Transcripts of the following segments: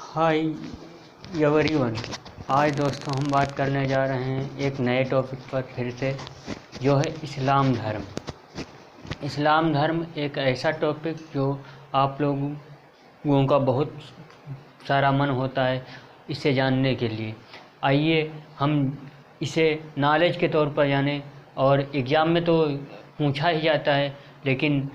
Hi everyone. आज दोस्तों हम बात करने जा रहे हैं एक नए टॉपिक पर फिर से, जो है इस्लाम धर्म। इस्लाम धर्म एक ऐसा टॉपिक जो आप लोगों का बहुत सारा मन होता है इसे जानने के लिए। आइए हम इसे नॉलेज के तौर पर जानें। और एग्ज़ाम में तो पूछा ही जाता है, लेकिन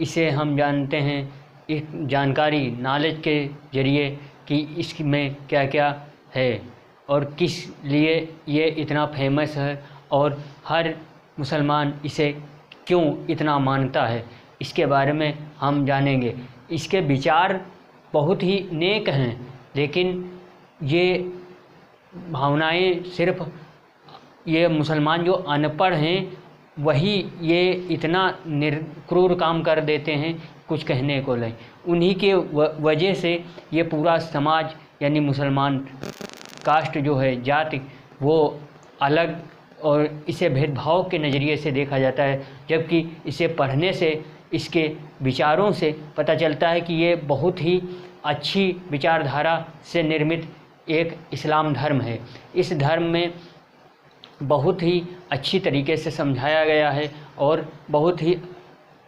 इसे हम जानते हैं इस जानकारी नॉलेज के ज़रिए कि इसमें क्या क्या है और किस लिए ये इतना फेमस है और हर मुसलमान इसे क्यों इतना मानता है, इसके बारे में हम जानेंगे। इसके विचार बहुत ही नेक हैं, लेकिन ये भावनाएं सिर्फ ये मुसलमान जो अनपढ़ हैं वही ये इतना क्रूर काम कर देते हैं, कुछ कहने को नहीं। उन्हीं के वजह से ये पूरा समाज यानी मुसलमान कास्ट जो है, जाति, वो अलग और इसे भेदभाव के नज़रिए से देखा जाता है। जबकि इसे पढ़ने से, इसके विचारों से पता चलता है कि ये बहुत ही अच्छी विचारधारा से निर्मित एक इस्लाम धर्म है। इस धर्म में बहुत ही अच्छी तरीके से समझाया गया है और बहुत ही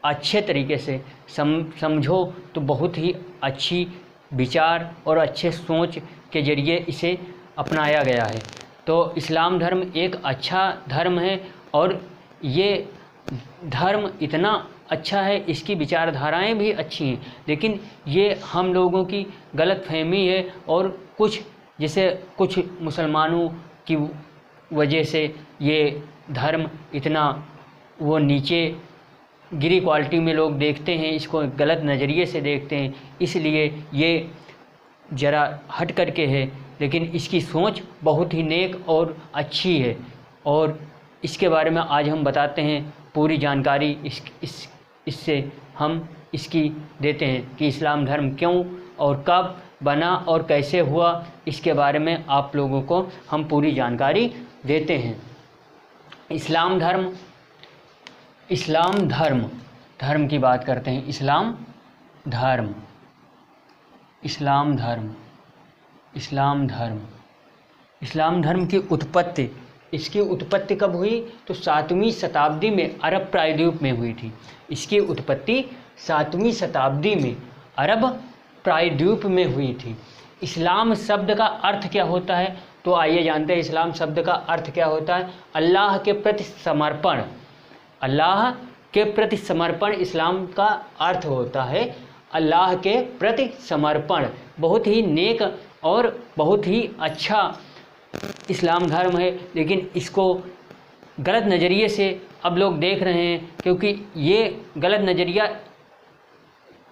अच्छे तरीके से समझो तो बहुत ही अच्छी विचार और अच्छे सोच के ज़रिए इसे अपनाया गया है। तो इस्लाम धर्म एक अच्छा धर्म है और ये धर्म इतना अच्छा है, इसकी विचारधाराएं भी अच्छी हैं, लेकिन ये हम लोगों की गलतफहमी है। और कुछ मुसलमानों की वजह से ये धर्म इतना वो नीचे गिरी क्वालिटी में लोग देखते हैं, इसको गलत नज़रिए से देखते हैं, इसलिए ये ज़रा हट करके है। लेकिन इसकी सोच बहुत ही नेक और अच्छी है और इसके बारे में आज हम बताते हैं। पूरी जानकारी इससे हम इसकी देते हैं कि इस्लाम धर्म क्यों और कब बना और कैसे हुआ, इसके बारे में आप लोगों को हम पूरी जानकारी देते हैं। इस्लाम धर्म की बात करते हैं। इस्लाम धर्म की उत्पत्ति, इसकी उत्पत्ति कब हुई? तो 7वीं शताब्दी में अरब प्रायद्वीप में हुई थी। इसकी उत्पत्ति 7वीं शताब्दी में अरब प्रायद्वीप में हुई थी। इस्लाम शब्द का अर्थ क्या होता है? तो आइए जानते हैं इस्लाम शब्द का अर्थ क्या होता है। अल्लाह के प्रति समर्पण। अल्लाह के प्रति समर्पण इस्लाम का अर्थ होता है। अल्लाह के प्रति समर्पण बहुत ही नेक और बहुत ही अच्छा इस्लाम धर्म है, लेकिन इसको गलत नज़रिए से अब लोग देख रहे हैं, क्योंकि ये गलत नज़रिया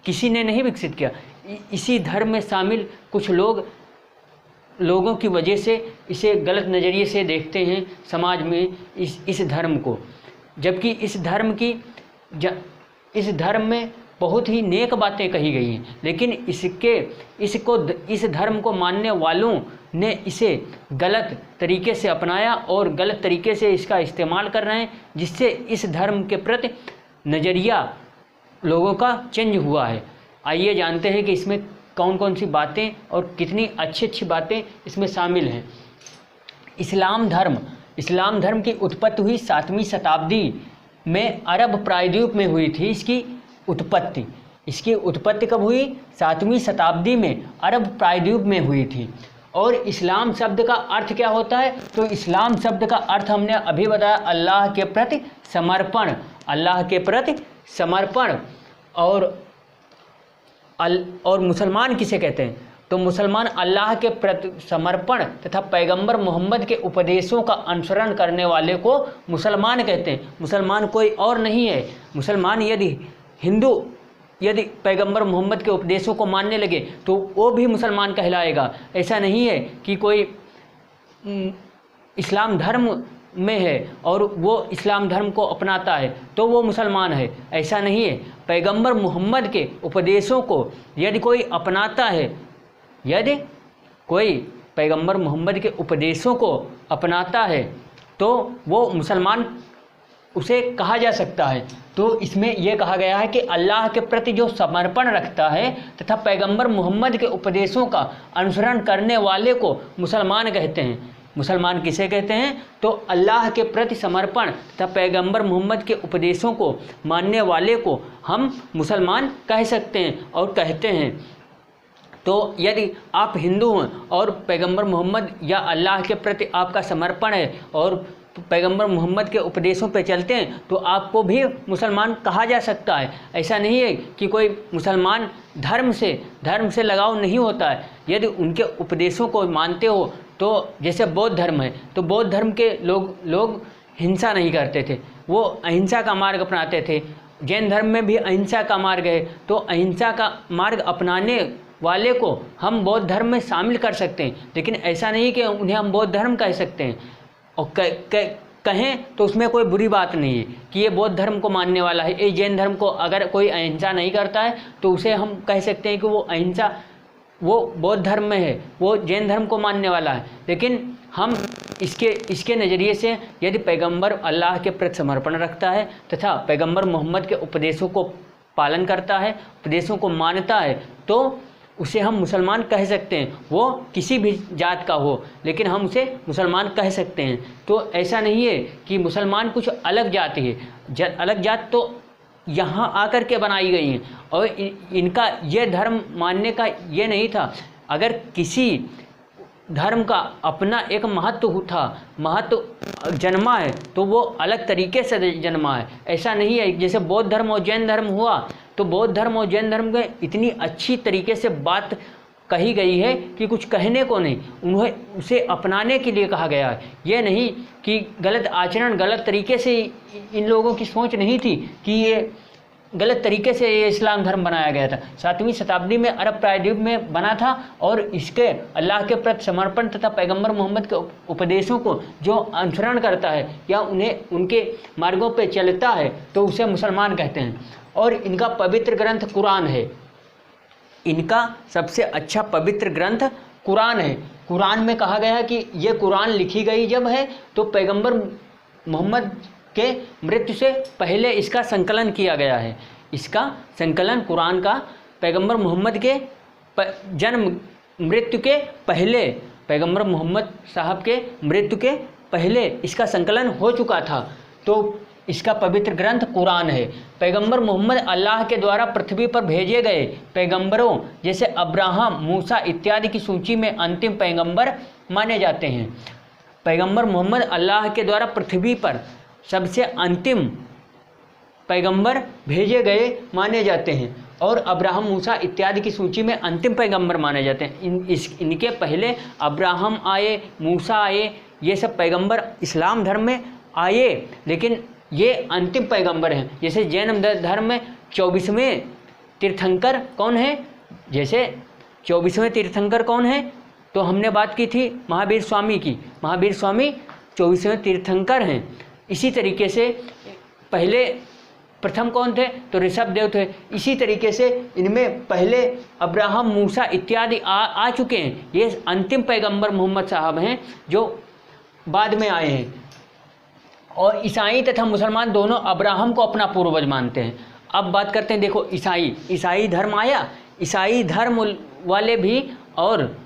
किसी ने नहीं विकसित किया। इसी धर्म में शामिल कुछ लोगों की वजह से इसे गलत नज़रिए से देखते हैं समाज में इस धर्म को। जबकि इस धर्म में बहुत ही नेक बातें कही गई हैं, लेकिन इस धर्म को मानने वालों ने इसे गलत तरीके से अपनाया और गलत तरीके से इसका इस्तेमाल कर रहे हैं, जिससे इस धर्म के प्रति नज़रिया लोगों का चेंज हुआ है। आइए जानते हैं कि इसमें कौन कौन सी बातें और कितनी अच्छी बातें इसमें शामिल हैं। इस्लाम धर्म की उत्पत्ति हुई 7वीं शताब्दी में अरब प्रायद्वीप में हुई थी। इसकी उत्पत्ति कब हुई? 7वीं शताब्दी में अरब प्रायद्वीप में हुई थी। और इस्लाम शब्द का अर्थ क्या होता है? तो इस्लाम शब्द का अर्थ हमने अभी बताया, अल्लाह के प्रति समर्पण। अल्लाह के प्रति समर्पण। और मुसलमान किसे कहते हैं? तो मुसलमान अल्लाह के प्रति समर्पण तथा पैगंबर मोहम्मद के उपदेशों का अनुसरण करने वाले को मुसलमान कहते हैं। मुसलमान कोई और नहीं है। मुसलमान यदि पैगंबर मोहम्मद के उपदेशों को मानने लगे तो वो भी मुसलमान कहलाएगा। ऐसा नहीं है कि कोई इस्लाम धर्म में है और वो इस्लाम धर्म को अपनाता है तो वो मुसलमान है, ऐसा नहीं है। पैगंबर मोहम्मद के उपदेशों को यदि कोई अपनाता है, यदि कोई पैगंबर मोहम्मद के उपदेशों को अपनाता है तो वो मुसलमान उसे कहा जा सकता है। तो इसमें यह कहा गया है कि अल्लाह के प्रति जो समर्पण रखता है तथा पैगंबर मोहम्मद के उपदेशों का अनुसरण करने वाले को मुसलमान कहते हैं। मुसलमान किसे कहते हैं? तो अल्लाह के प्रति समर्पण तथा पैगंबर मोहम्मद के उपदेशों को मानने वाले को हम मुसलमान कह सकते हैं और कहते हैं। तो यदि आप हिंदू हैं और पैगंबर मोहम्मद या अल्लाह के प्रति आपका समर्पण है और पैगंबर मोहम्मद के उपदेशों पे चलते हैं तो आपको भी मुसलमान कहा जा सकता है। ऐसा नहीं है कि कोई मुसलमान धर्म से लगाव नहीं होता है। यदि उनके उपदेशों को मानते हो तो जैसे बौद्ध धर्म है तो बौद्ध धर्म के लोग हिंसा नहीं करते थे, वो अहिंसा का मार्ग अपनाते थे। जैन धर्म में भी अहिंसा का मार्ग है, तो अहिंसा का मार्ग अपनाने वाले को हम बौद्ध धर्म में शामिल कर सकते हैं। लेकिन ऐसा नहीं कि उन्हें हम बौद्ध धर्म कह सकते हैं और कहें तो उसमें कोई बुरी बात नहीं है कि ये बौद्ध धर्म को मानने वाला है। ये जैन धर्म को अगर कोई अहिंसा नहीं करता है तो उसे हम कह सकते हैं कि वो बौद्ध धर्म में है, वो जैन धर्म को मानने वाला है। लेकिन हम इसके नज़रिए से यदि पैगंबर अल्लाह के प्रति समर्पण रखता है तथा पैगंबर मोहम्मद के उपदेशों को पालन करता है, उपदेशों को मानता है, तो उसे हम मुसलमान कह सकते हैं। वो किसी भी जात का हो लेकिन हम उसे मुसलमान कह सकते हैं। तो ऐसा नहीं है कि मुसलमान कुछ अलग जाति है। अलग जात तो यहाँ आकर के बनाई गई हैं और इनका ये धर्म मानने का ये नहीं था। अगर किसी धर्म का अपना एक महत्व जन्मा है तो वो अलग तरीके से जन्मा है। ऐसा नहीं है जैसे बौद्ध धर्म और जैन धर्म हुआ तो बौद्ध धर्म और जैन धर्म में इतनी अच्छी तरीके से बात कही गई है कि कुछ कहने को नहीं, उन्हें उसे अपनाने के लिए कहा गया है। ये नहीं कि गलत आचरण, गलत तरीके से इन लोगों की सोच नहीं थी कि ये गलत तरीके से ये इस्लाम धर्म बनाया गया था। 7वीं शताब्दी में अरब प्रायद्वीप में बना था और इसके अल्लाह के प्रति समर्पण तथा पैगंबर मोहम्मद के उपदेशों को जो अनुसरण करता है या उन्हें उनके मार्गों पे चलता है तो उसे मुसलमान कहते हैं। और इनका पवित्र ग्रंथ कुरान है। इनका सबसे अच्छा पवित्र ग्रंथ कुरान है। कुरान में कहा गया है कि ये कुरान लिखी गई जब है तो पैगंबर मोहम्मद के मृत्यु से पहले इसका संकलन किया गया है। इसका संकलन कुरान का पैगंबर मोहम्मद के जन्म मृत्यु के पहले, पैगंबर मोहम्मद साहब के मृत्यु के पहले इसका संकलन हो चुका था। तो इसका पवित्र ग्रंथ कुरान है। पैगंबर मोहम्मद अल्लाह के द्वारा पृथ्वी पर भेजे गए पैगंबरों जैसे अब्राहम, मूसा इत्यादि की सूची में अंतिम पैगंबर माने जाते हैं। पैगंबर मोहम्मद अल्लाह के द्वारा पृथ्वी पर सबसे अंतिम पैगंबर भेजे गए माने जाते हैं और अब्राहम, मूसा इत्यादि की सूची में अंतिम पैगंबर माने जाते हैं। इनके पहले अब्राहम आए, मूसा आए, ये सब पैगंबर इस्लाम धर्म में आए लेकिन ये अंतिम पैगंबर हैं। जैसे जैन धर्म में 24वें तीर्थंकर कौन है? जैसे 24वें तीर्थंकर कौन है? तो हमने बात की थी महावीर स्वामी की। महावीर स्वामी 24वें तीर्थंकर हैं। इसी तरीके से पहले प्रथम कौन थे? तो ऋषभ देव थे। इसी तरीके से इनमें पहले अब्राहम, मूसा इत्यादि आ चुके हैं। ये अंतिम पैगंबर मोहम्मद साहब हैं जो बाद में आए हैं। और ईसाई तथा मुसलमान दोनों अब्राहम को अपना पूर्वज मानते हैं। अब बात करते हैं, देखो ईसाई धर्म आया। ईसाई धर्म वाले भी और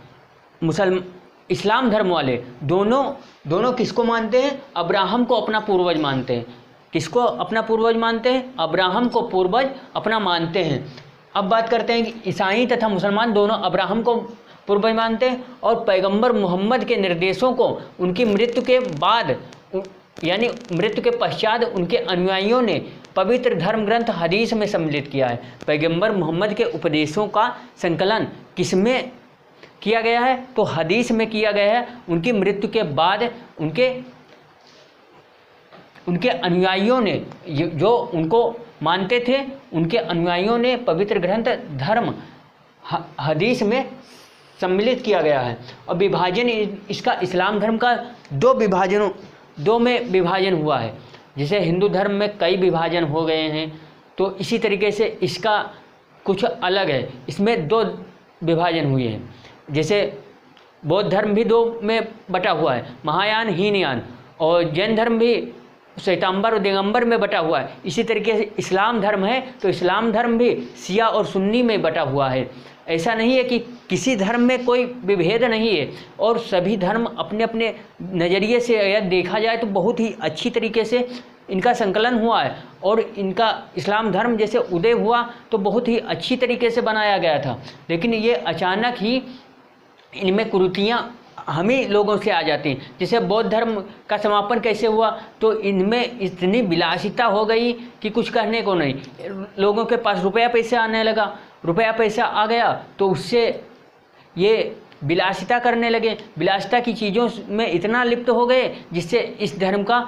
इस्लाम धर्म वाले दोनों किसको मानते हैं? अब्राहम को अपना पूर्वज मानते हैं। किसको अपना पूर्वज मानते हैं? अब्राहम को पूर्वज अपना मानते हैं। अब बात करते हैं कि ईसाई तथा मुसलमान दोनों अब्राहम को पूर्वज मानते हैं और पैगंबर मोहम्मद के निर्देशों को उनकी मृत्यु के बाद यानी मृत्यु के पश्चात उनके अनुयायियों ने पवित्र धर्म ग्रंथ हदीस में सम्मिलित किया है। पैगंबर मोहम्मद के उपदेशों का संकलन किसमें किया गया है? तो हदीस में किया गया है। उनकी मृत्यु के बाद उनके अनुयायियों ने जो उनको मानते थे, उनके अनुयायियों ने पवित्र ग्रंथ धर्म हदीस में सम्मिलित किया गया है। और विभाजन इसका इस्लाम धर्म का दो में विभाजन हुआ है। जैसे हिंदू धर्म में कई विभाजन हो गए हैं तो इसी तरीके से इसका कुछ अलग है। इसमें 2 विभाजन हुए हैं। जैसे बौद्ध धर्म भी 2 में बटा हुआ है, महायान, हीनयान। और जैन धर्म भी श्वेतांबर और दिगंबर में बटा हुआ है। इसी तरीके से इस्लाम धर्म है तो इस्लाम धर्म भी शिया और सुन्नी में बटा हुआ है। ऐसा नहीं है कि किसी धर्म में कोई विभेद नहीं है और सभी धर्म अपने अपने नज़रिए से अगर देखा जाए तो बहुत ही अच्छी तरीके से इनका संकलन हुआ है। और इनका इस्लाम धर्म जैसे उदय हुआ तो बहुत ही अच्छी तरीके से बनाया गया था, लेकिन ये अचानक ही इनमें कुरीतियाँ हम ही लोगों से आ जाती हैं। जैसे बौद्ध धर्म का समापन कैसे हुआ, तो इनमें इतनी विलासिता हो गई कि कुछ कहने को नहीं। लोगों के पास रुपया पैसा आने लगा, रुपया पैसा आ गया तो उससे ये विलासिता करने लगे, विलासिता की चीज़ों में इतना लिप्त हो गए जिससे इस धर्म का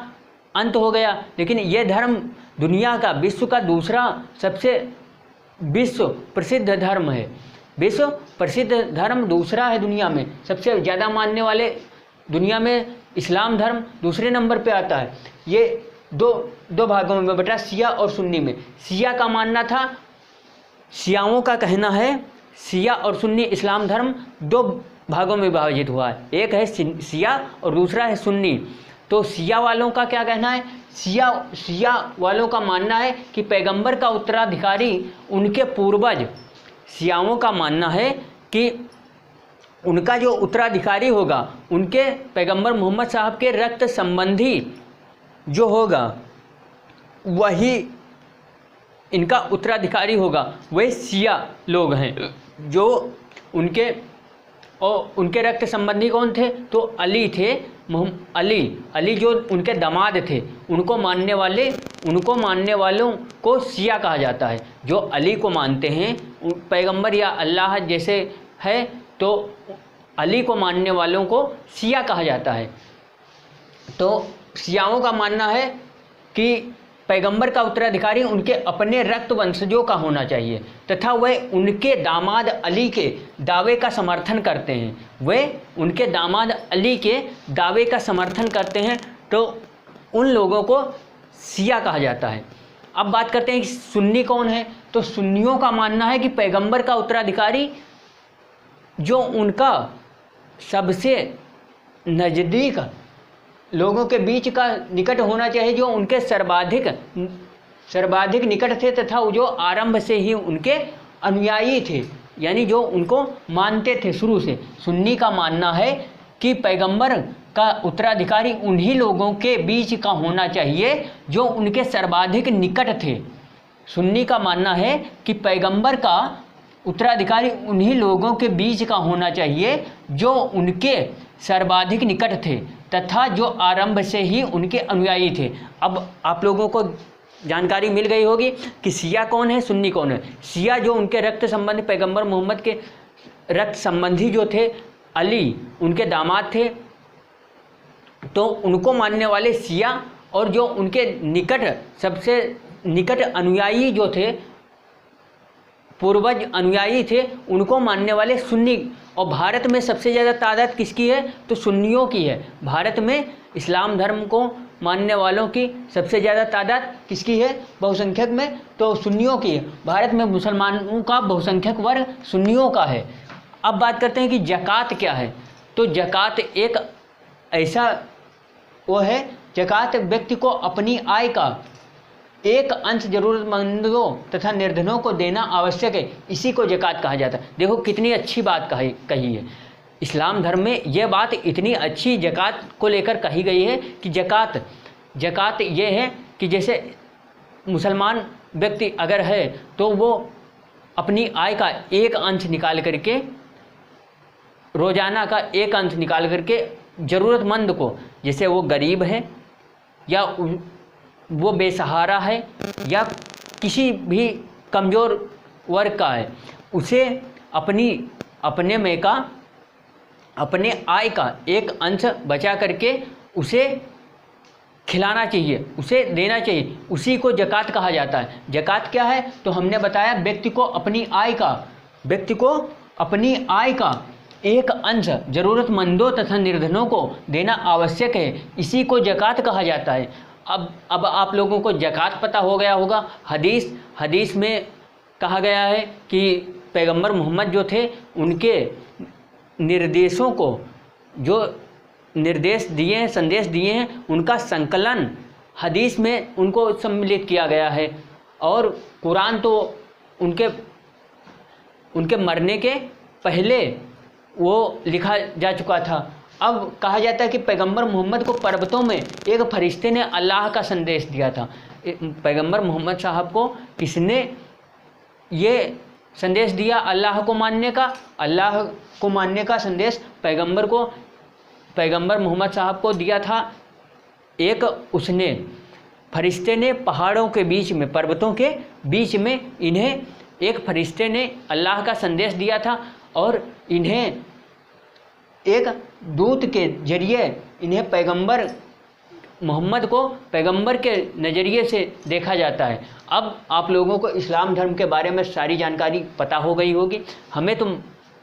अंत हो गया। लेकिन ये धर्म दुनिया का, विश्व का दूसरा सबसे विश्व प्रसिद्ध धर्म है। विश्व प्रसिद्ध धर्म दूसरा है दुनिया में, सबसे ज़्यादा मानने वाले दुनिया में इस्लाम धर्म दूसरे नंबर पे आता है। ये दो भागों में बटा, शिया और सुन्नी में। शिया का मानना था, शियाओं का कहना है शिया और सुन्नी इस्लाम धर्म दो भागों में विभाजित हुआ है, एक है शिया और दूसरा है सुन्नी। तो शिया वालों का क्या कहना है, शिया वालों का मानना है कि पैगंबर का उत्तराधिकारी उनके पूर्वज, शियाओं का मानना है कि उनका जो उत्तराधिकारी होगा उनके पैगंबर मोहम्मद साहब के रक्त संबंधी जो होगा वही इनका उत्तराधिकारी होगा। वही शिया लोग हैं जो उनके रक्त संबंधी कौन थे, तो अली थे, अली जो उनके दामाद थे, उनको मानने वालों को शिया कहा जाता है। जो अली को मानते हैं पैगंबर या अल्लाह जैसे है तो अली को मानने वालों को शिया कहा जाता है। तो शियाओं का मानना है कि पैगंबर का उत्तराधिकारी उनके अपने रक्त वंशजों का होना चाहिए तथा वह उनके दामाद अली के दावे का समर्थन करते हैं। वे उनके दामाद अली के दावे का समर्थन करते हैं तो उन लोगों को शिया कहा जाता है। अब बात करते हैं कि सुन्नी कौन है, तो सुन्नियों का मानना है कि पैगंबर का उत्तराधिकारी जो उनका सबसे नज़दीक लोगों के बीच का निकट होना चाहिए, जो उनके सर्वाधिक निकट थे तथा जो आरंभ से ही उनके अनुयायी थे, यानी जो उनको मानते थे शुरू से। सुन्नी का मानना है कि पैगंबर का उत्तराधिकारी उन्हीं लोगों के बीच का होना चाहिए जो उनके सर्वाधिक निकट थे। सुन्नी का मानना है कि पैगंबर का उत्तराधिकारी उन्हीं लोगों के बीच का होना चाहिए जो उनके सर्वाधिक निकट थे तथा जो आरंभ से ही उनके अनुयायी थे। अब आप लोगों को जानकारी मिल गई होगी कि शिया कौन है, सुन्नी कौन है। शिया जो उनके रक्त संबंधी पैगंबर मोहम्मद के रक्त संबंधी जो थे, अली उनके दामाद थे, तो उनको मानने वाले शिया, और जो उनके निकट सबसे निकट अनुयायी जो थे, पूर्वज अनुयायी थे, उनको मानने वाले सुन्नी। और भारत में सबसे ज़्यादा तादाद किसकी है, तो सुन्नियों की है। भारत में इस्लाम धर्म को मानने वालों की सबसे ज़्यादा तादाद किसकी है बहुसंख्यक में, तो सुन्नियों की है। भारत में मुसलमानों का बहुसंख्यक वर्ग सुन्नियों का है। अब बात करते हैं कि ज़कात क्या है, तो ज़कात एक ऐसा वो है, ज़कात व्यक्ति को अपनी आय का एक अंश जरूरतमंदों तथा निर्धनों को देना आवश्यक है, इसी को ज़कात कहा जाता है। देखो कितनी अच्छी बात कही है इस्लाम धर्म में। यह बात इतनी अच्छी ज़कात को लेकर कही गई है कि ज़कात ये है कि जैसे मुसलमान व्यक्ति अगर है तो वो अपनी आय का एक अंश निकाल करके, रोज़ाना का एक अंश निकाल करके ज़रूरतमंद को, जैसे वो गरीब है या वो बेसहारा है या किसी भी कमज़ोर वर्ग का है, उसे अपने आय का एक अंश बचा करके उसे खिलाना चाहिए, उसे देना चाहिए, उसी को ज़कात कहा जाता है। ज़कात क्या है, तो हमने बताया व्यक्ति को अपनी आय का एक अंश ज़रूरतमंदों तथा निर्धनों को देना आवश्यक है, इसी को ज़कात कहा जाता है। अब आप लोगों को ज़कात पता हो गया होगा। हदीस में कहा गया है कि पैगंबर मोहम्मद जो थे उनके निर्देशों को, जो निर्देश दिए हैं, संदेश दिए हैं, उनका संकलन हदीस में उनको सम्मिलित किया गया है, और कुरान तो उनके मरने के पहले वो लिखा जा चुका था। अब कहा जाता है कि पैगंबर मोहम्मद को पर्वतों में एक फरिश्ते ने अल्लाह का संदेश दिया था। पैगंबर मोहम्मद साहब को किसने ये संदेश दिया अल्लाह को मानने का संदेश पैगंबर मोहम्मद साहब को दिया था। एक उसने फरिश्ते ने पहाड़ों के बीच में, पर्वतों के बीच में इन्हें एक फरिश्ते ने अल्लाह का संदेश दिया था, और इन्हें एक दूत के जरिए इन्हें पैगंबर मोहम्मद को पैगंबर के नज़रिए से देखा जाता है। अब आप लोगों को इस्लाम धर्म के बारे में सारी जानकारी पता हो गई होगी। हमें तो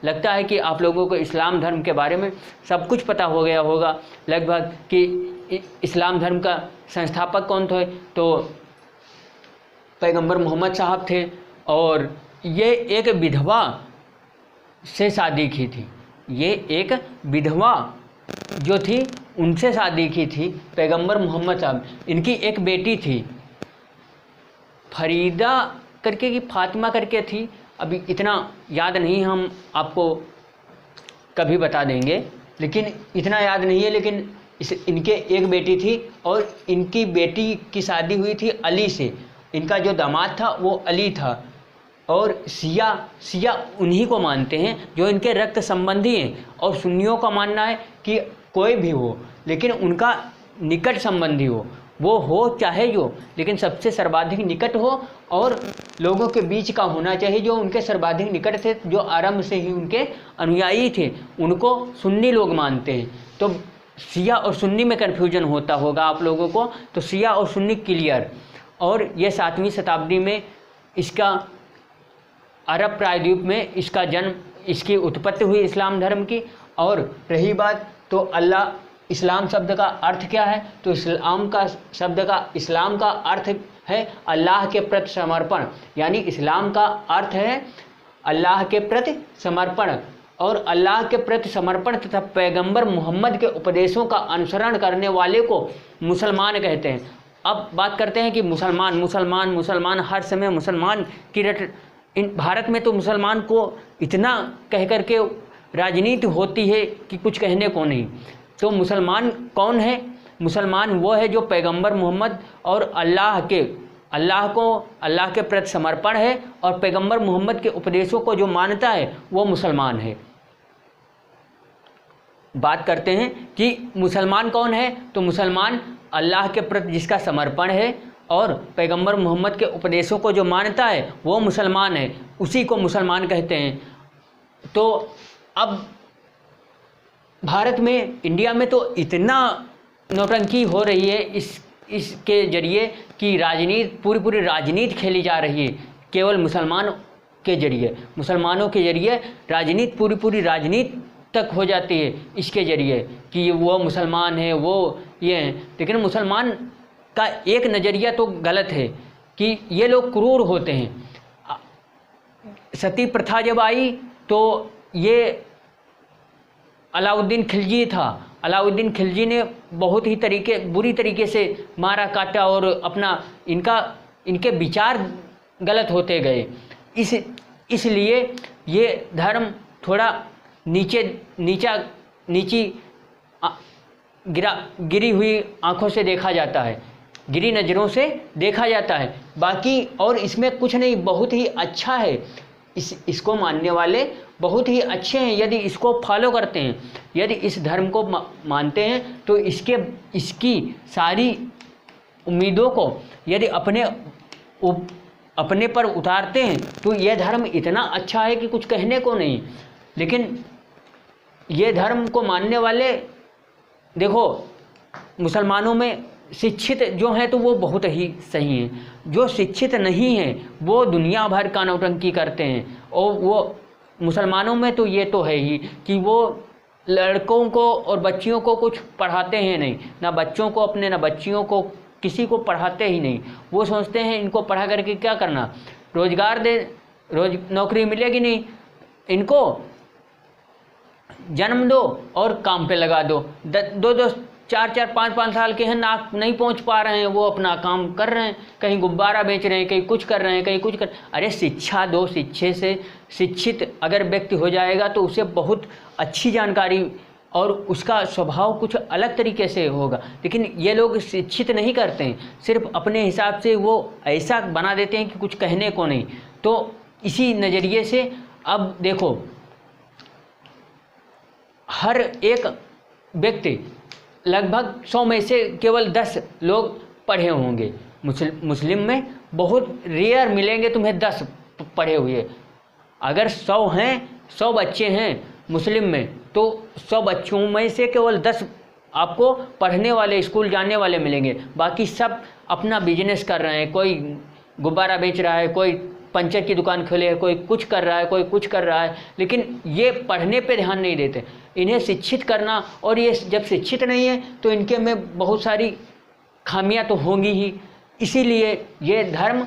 लगता है कि आप लोगों को इस्लाम धर्म के बारे में सब कुछ पता हो गया होगा लगभग, कि इस्लाम धर्म का संस्थापक कौन थे, तो पैगंबर मोहम्मद साहब थे, और ये एक विधवा से शादी की थी। ये एक विधवा जो थी उनसे शादी की थी पैगंबर मोहम्मद साहब। इनकी एक बेटी थी फरीदा करके की फातिमा करके थी, अभी इतना याद नहीं, हम आपको कभी बता देंगे, लेकिन इतना याद नहीं है। लेकिन इनके एक बेटी थी, और इनकी बेटी की शादी हुई थी अली से। इनका जो दामाद था वो अली था, और शिया उन्हीं को मानते हैं जो इनके रक्त संबंधी हैं, और सुन्नियों का मानना है कि कोई भी हो लेकिन उनका निकट संबंधी हो, वो हो चाहे जो, लेकिन सबसे सर्वाधिक निकट हो, और लोगों के बीच का होना चाहिए जो उनके सर्वाधिक निकट थे, जो आरंभ से ही उनके अनुयायी थे, उनको सुन्नी लोग मानते हैं। तो शिया और सुन्नी में कन्फ्यूजन होता होगा आप लोगों को, तो शिया और सुन्नी क्लियर। और ये 7वीं शताब्दी में इसका अरब प्रायद्वीप में इसका जन्म, इसकी उत्पत्ति हुई इस्लाम धर्म की। और रही बात तो अल्लाह, इस्लाम शब्द का अर्थ क्या है, तो इस्लाम का अर्थ है अल्लाह के प्रति समर्पण, यानी इस्लाम का अर्थ है अल्लाह के प्रति समर्पण, और अल्लाह के प्रति समर्पण तथा पैगंबर मोहम्मद के उपदेशों का अनुसरण करने वाले को मुसलमान कहते हैं। अब बात करते हैं कि मुसलमान हर समय मुसलमान की रट, इन भारत में तो मुसलमान को इतना कह कर के राजनीति होती है कि कुछ कहने को नहीं। तो मुसलमान कौन है? मुसलमान वो है जो पैगंबर मोहम्मद और अल्लाह के प्रति समर्पण है, और पैगंबर मोहम्मद के उपदेशों को जो मानता है वो मुसलमान है। बात करते हैं कि मुसलमान कौन है, तो मुसलमान अल्लाह के प्रति जिसका समर्पण है और पैगंबर मोहम्मद के उपदेशों को जो मानता है वो मुसलमान है, उसी को मुसलमान कहते हैं। तो अब भारत में, इंडिया में तो इतना नौटंकी हो रही है इसके जरिए कि राजनीति, पूरी राजनीति खेली जा रही है केवल मुसलमानों के जरिए राजनीति, पूरी राजनीति तक हो जाती है इसके जरिए कि वो मुसलमान है, वो ये हैं। लेकिन मुसलमान का एक नज़रिया तो गलत है कि ये लोग क्रूर होते हैं। सती प्रथा जब आई तो ये अलाउद्दीन खिलजी था, अलाउद्दीन खिलजी ने बहुत ही बुरी तरीके से मारा काटा, और अपना इनके विचार गलत होते गए। इसलिए ये धर्म थोड़ा नीची गिरी हुई आंखों से देखा जाता है, गिरी नज़रों से देखा जाता है। बाकी और इसमें कुछ नहीं, बहुत ही अच्छा है। इसको मानने वाले बहुत ही अच्छे हैं यदि इसको फॉलो करते हैं, यदि इस धर्म को मानते हैं तो इसकी सारी उम्मीदों को यदि अपने पर उतारते हैं तो यह धर्म इतना अच्छा है कि कुछ कहने को नहीं। लेकिन ये धर्म को मानने वाले, देखो मुसलमानों में शिक्षित जो हैं तो वो बहुत ही सही हैं, जो शिक्षित नहीं हैं वो दुनिया भर का नौटंकी करते हैं। और वो मुसलमानों में तो ये तो है ही कि वो लड़कों को और बच्चियों को कुछ पढ़ाते हैं नहीं, ना बच्चों को अपने, ना बच्चियों को, किसी को पढ़ाते ही नहीं। वो सोचते हैं इनको पढ़ा करके क्या करना, रोज़गार दे, नौकरी मिलेगी नहीं, इनको जन्म दो और काम पे लगा दो, 4-4 5-5 साल के हैं, नाक नहीं पहुंच पा रहे हैं, वो अपना काम कर रहे हैं, कहीं गुब्बारा बेच रहे हैं, कहीं कुछ कर रहे हैं, कहीं कुछ कर। अरे शिक्षा दो, शिक्षे से शिक्षित अगर व्यक्ति हो जाएगा तो उसे बहुत अच्छी जानकारी और उसका स्वभाव कुछ अलग तरीके से होगा। लेकिन ये लोग शिक्षित नहीं करते हैं, सिर्फ अपने हिसाब से वो ऐसा बना देते हैं कि कुछ कहने को नहीं। तो इसी नज़रिए से अब देखो, हर एक व्यक्ति लगभग 100 में से केवल 10 लोग पढ़े होंगे। मुस्लिम में बहुत रेयर मिलेंगे तुम्हें 10 पढ़े हुए। अगर 100 हैं, 100 बच्चे हैं मुस्लिम में, तो 100 बच्चों में से केवल 10 आपको पढ़ने वाले, स्कूल जाने वाले मिलेंगे। बाकी सब अपना बिजनेस कर रहे हैं, कोई गुब्बारा बेच रहा है, कोई पंचर की दुकान खोले है, कोई कुछ कर रहा है, कोई कुछ कर रहा है, लेकिन ये पढ़ने पे ध्यान नहीं देते। इन्हें शिक्षित करना, और ये जब शिक्षित नहीं है तो इनके में बहुत सारी खामियां तो होंगी ही। इसीलिए ये धर्म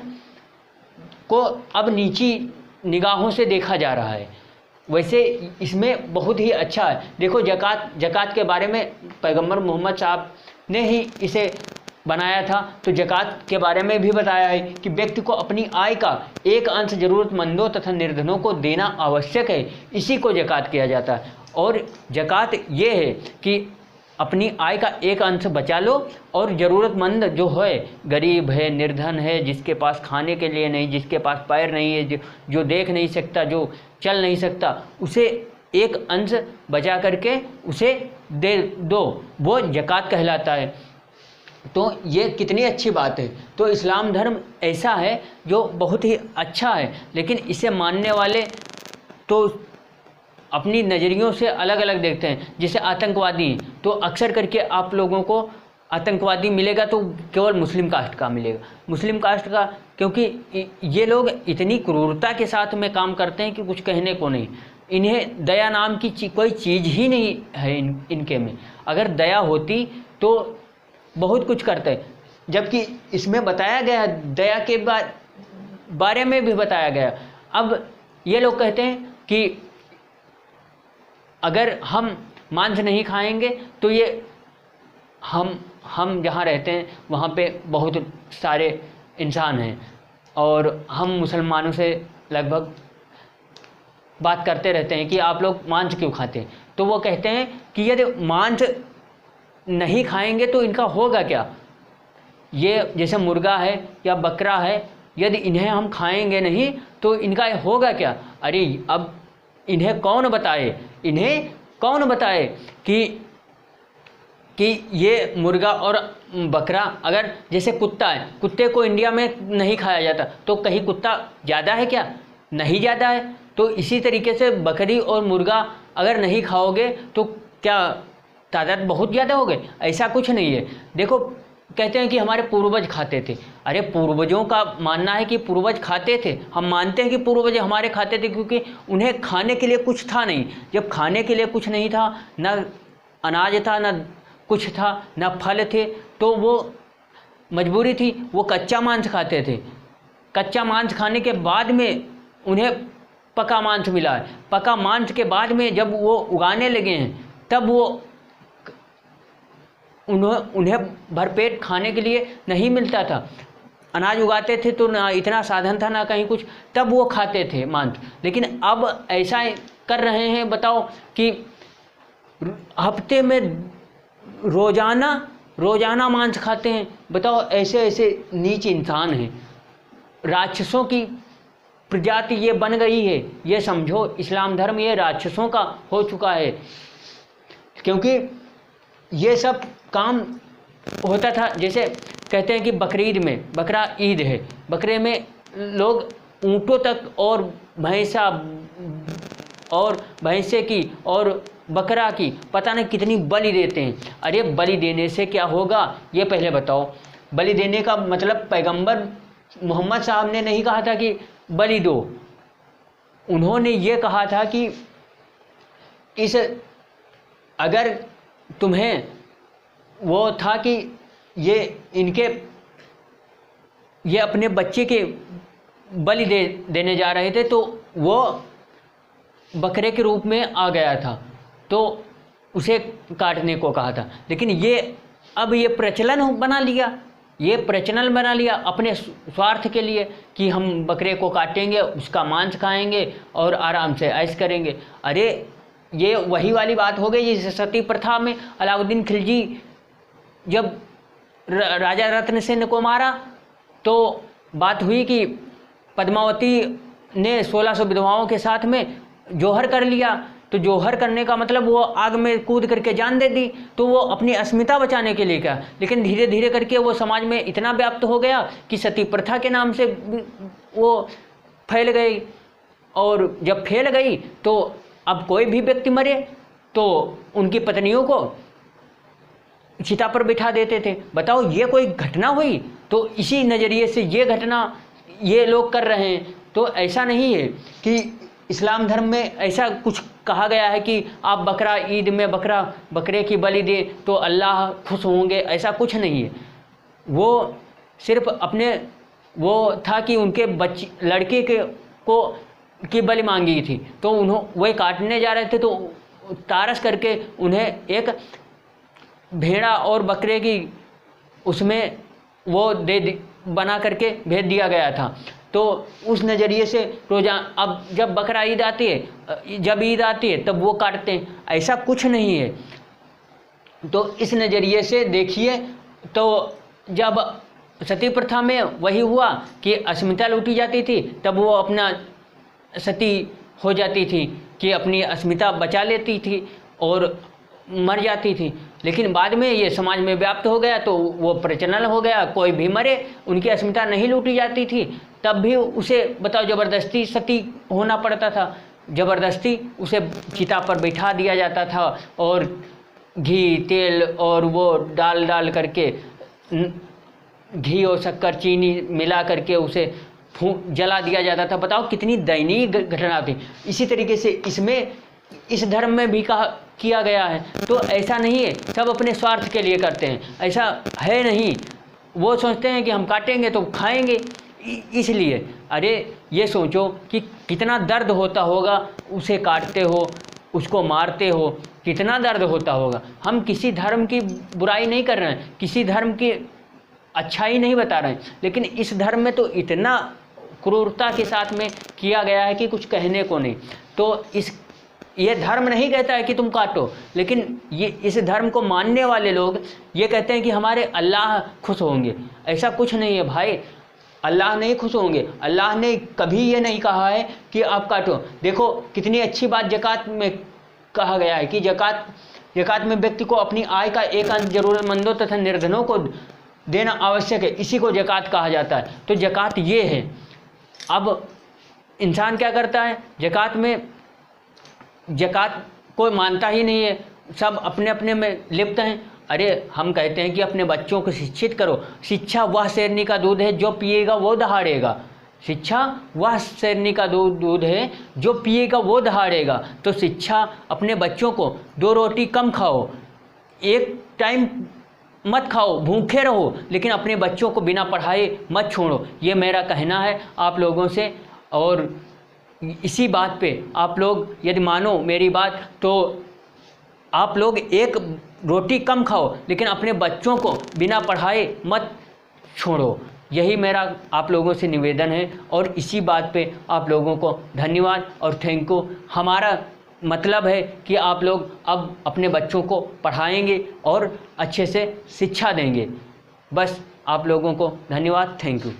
को अब नीची निगाहों से देखा जा रहा है। वैसे इसमें बहुत ही अच्छा है। देखो ज़कात के बारे में पैगंबर मोहम्मद साहब ने ही इसे बनाया था, तो ज़कात के बारे में भी बताया है कि व्यक्ति को अपनी आय का एक अंश ज़रूरतमंदों तथा निर्धनों को देना आवश्यक है, इसी को ज़कात किया जाता है। और ज़कात ये है कि अपनी आय का एक अंश बचा लो और ज़रूरतमंद जो है, गरीब है, निर्धन है, जिसके पास खाने के लिए नहीं, जिसके पास पैर नहीं है, जो देख नहीं सकता, जो चल नहीं सकता, उसे एक अंश बचा करके उसे दे दो, वो ज़कात कहलाता है। तो ये कितनी अच्छी बात है। तो इस्लाम धर्म ऐसा है जो बहुत ही अच्छा है, लेकिन इसे मानने वाले तो अपनी नज़रियों से अलग अलग देखते हैं। जैसे आतंकवादी, तो अक्सर करके आप लोगों को आतंकवादी मिलेगा तो केवल मुस्लिम कास्ट का मिलेगा, मुस्लिम कास्ट का, क्योंकि ये लोग इतनी क्रूरता के साथ में काम करते हैं कि कुछ कहने को नहीं। इन्हें दया नाम की कोई चीज़ ही नहीं है इनके में। अगर दया होती तो बहुत कुछ करते हैं, जबकि इसमें बताया गया, दया के बारे में भी बताया गया। अब ये लोग कहते हैं कि अगर हम मांस नहीं खाएंगे तो ये हम जहाँ रहते हैं वहाँ पे बहुत सारे इंसान हैं, और हम मुसलमानों से लगभग बात करते रहते हैं कि आप लोग मांस क्यों खाते हैं। तो वो कहते हैं कि यदि मांस नहीं खाएंगे तो इनका होगा क्या। ये जैसे मुर्गा है या बकरा है, यदि इन्हें हम खाएंगे नहीं तो इनका होगा क्या। अरे अब इन्हें कौन बताए कि ये मुर्गा और बकरा, अगर जैसे कुत्ता है, कुत्ते को इंडिया में नहीं खाया जाता, तो कहीं कुत्ता ज़्यादा है क्या? नहीं ज़्यादा है। तो इसी तरीके से बकरी और मुर्गा अगर नहीं खाओगे तो क्या तादाद बहुत ज़्यादा हो गए? ऐसा कुछ नहीं है। देखो कहते हैं कि हमारे पूर्वज खाते थे। अरे पूर्वजों का मानना है कि पूर्वज खाते थे, हम मानते हैं कि पूर्वज हमारे खाते थे, क्योंकि उन्हें खाने के लिए कुछ था नहीं। जब खाने के लिए कुछ नहीं था, न अनाज था, न कुछ था, न फल थे, तो वो मजबूरी थी, वो कच्चा मांस खाते थे। कच्चा मांस खाने के बाद में उन्हें पका मांस मिला है। पका मांस के बाद में जब वो उगाने लगे हैं, तब वो उन्हें भरपेट खाने के लिए नहीं मिलता था। अनाज उगाते थे तो ना इतना साधन था, ना कहीं कुछ, तब वो खाते थे मांस। लेकिन अब ऐसा कर रहे हैं, बताओ कि हफ्ते में रोजाना मांस खाते हैं। बताओ ऐसे ऐसे नीच इंसान हैं। राक्षसों की प्रजाति ये बन गई है। ये समझो इस्लाम धर्म ये राक्षसों का हो चुका है, क्योंकि ये सब काम होता था। जैसे कहते हैं कि बकरीद में, बकरा ईद है, बकरे में लोग ऊँटों तक और भैंसे की और बकरा की पता नहीं कितनी बलि देते हैं। अरे बलि देने से क्या होगा ये पहले बताओ। बलि देने का मतलब पैगंबर मोहम्मद साहब ने नहीं कहा था कि बलि दो। उन्होंने ये कहा था कि अगर तुम्हें वो था कि ये अपने बच्चे के बलि देने जा रहे थे, तो वो बकरे के रूप में आ गया था। तो उसे काटने को कहा था। लेकिन ये अब ये प्रचलन बना लिया, ये प्रचलन बना लिया अपने स्वार्थ के लिए कि हम बकरे को काटेंगे, उसका मांस खाएंगे और आराम से ऐश करेंगे। अरे ये वही वाली बात हो गई जैसे सती प्रथा में अलाउद्दीन खिलजी जब राजा रत्न सेन को मारा तो बात हुई कि पद्मावती ने 1600 विधवाओं के साथ में जौहर कर लिया। तो जौहर करने का मतलब वो आग में कूद करके जान दे दी, तो वो अपनी अस्मिता बचाने के लिए क्या। लेकिन धीरे धीरे करके वो समाज में इतना व्याप्त हो गया कि सती प्रथा के नाम से वो फैल गई, और जब फैल गई तो अब कोई भी व्यक्ति मरे तो उनकी पत्नियों को चिता पर बिठा देते थे। बताओ ये कोई घटना हुई? तो इसी नज़रिए से ये घटना ये लोग कर रहे हैं। तो ऐसा नहीं है कि इस्लाम धर्म में ऐसा कुछ कहा गया है कि आप बकरा ईद में बकरे की बलि दें तो अल्लाह खुश होंगे, ऐसा कुछ नहीं है। वो सिर्फ अपने वो था कि उनके लड़के की बलि मांगी थी, तो वही काटने जा रहे थे तो तारस करके उन्हें एक भेड़ा और बकरे की उसमें वो बना करके भेज दिया गया था। तो उस नज़रिए से अब जब बकरा ईद आती है, जब ईद आती है तब वो काटते हैं, ऐसा कुछ नहीं है। तो इस नज़रिए से देखिए, तो जब सती प्रथा में वही हुआ कि अस्मिता लूटी जाती थी, तब वो अपना सती हो जाती थी कि अपनी अस्मिता बचा लेती थी और मर जाती थी। लेकिन बाद में ये समाज में व्याप्त हो गया तो वो प्रचलन हो गया, कोई भी मरे उनकी अस्मिता नहीं लूटी जाती थी, तब भी उसे बताओ ज़बरदस्ती सती होना पड़ता था, ज़बरदस्ती उसे चिता पर बैठा दिया जाता था और घी तेल और वो डाल करके घी और शक्कर चीनी मिला करके उसे जला दिया जाता था। बताओ कितनी दयनीय घटना थी। इसी तरीके से इस धर्म में भी किया गया है। तो ऐसा नहीं है सब अपने स्वार्थ के लिए करते हैं, ऐसा है नहीं। वो सोचते हैं कि हम काटेंगे तो खाएंगे, इसलिए अरे ये सोचो कि कितना दर्द होता होगा, उसे काटते हो, उसको मारते हो, कितना दर्द होता होगा। हम किसी धर्म की बुराई नहीं कर रहे हैं, किसी धर्म की अच्छाई नहीं बता रहे हैं, लेकिन इस धर्म में तो इतना क्रूरता के साथ में किया गया है कि कुछ कहने को नहीं। तो ये धर्म नहीं कहता है कि तुम काटो, लेकिन ये इस धर्म को मानने वाले लोग ये कहते हैं कि हमारे अल्लाह खुश होंगे। ऐसा कुछ नहीं है भाई, अल्लाह नहीं खुश होंगे। अल्लाह ने कभी ये नहीं कहा है कि आप काटो। देखो कितनी अच्छी बात ज़कात में कहा गया है कि ज़कात में व्यक्ति को अपनी आय का एक अंश ज़रूरतमंदों तथा निर्धनों को देना आवश्यक है, इसी को ज़कात कहा जाता है। तो ज़कात ये है। अब इंसान क्या करता है, ज़कात कोई मानता ही नहीं है, सब अपने अपने में लिप्त हैं। अरे हम कहते हैं कि अपने बच्चों को शिक्षित करो। शिक्षा वह शेरनी का दूध है जो पिएगा वो दहाड़ेगा। शिक्षा वह शेरनी का दूध है जो पिएगा वो दहाड़ेगा। तो शिक्षा अपने बच्चों को 2 रोटी कम खाओ, एक टाइम मत खाओ, भूखे रहो, लेकिन अपने बच्चों को बिना पढ़ाए मत छोड़ो। ये मेरा कहना है आप लोगों से। और इसी बात पे आप लोग यदि मानो मेरी बात तो आप लोग एक रोटी कम खाओ, लेकिन अपने बच्चों को बिना पढ़ाए मत छोड़ो। यही मेरा आप लोगों से निवेदन है। और इसी बात पे आप लोगों को धन्यवाद और थैंक यू। हमारा मतलब है कि आप लोग अब अपने बच्चों को पढ़ाएंगे और अच्छे से शिक्षा देंगे। बस आप लोगों को धन्यवाद, थैंक यू।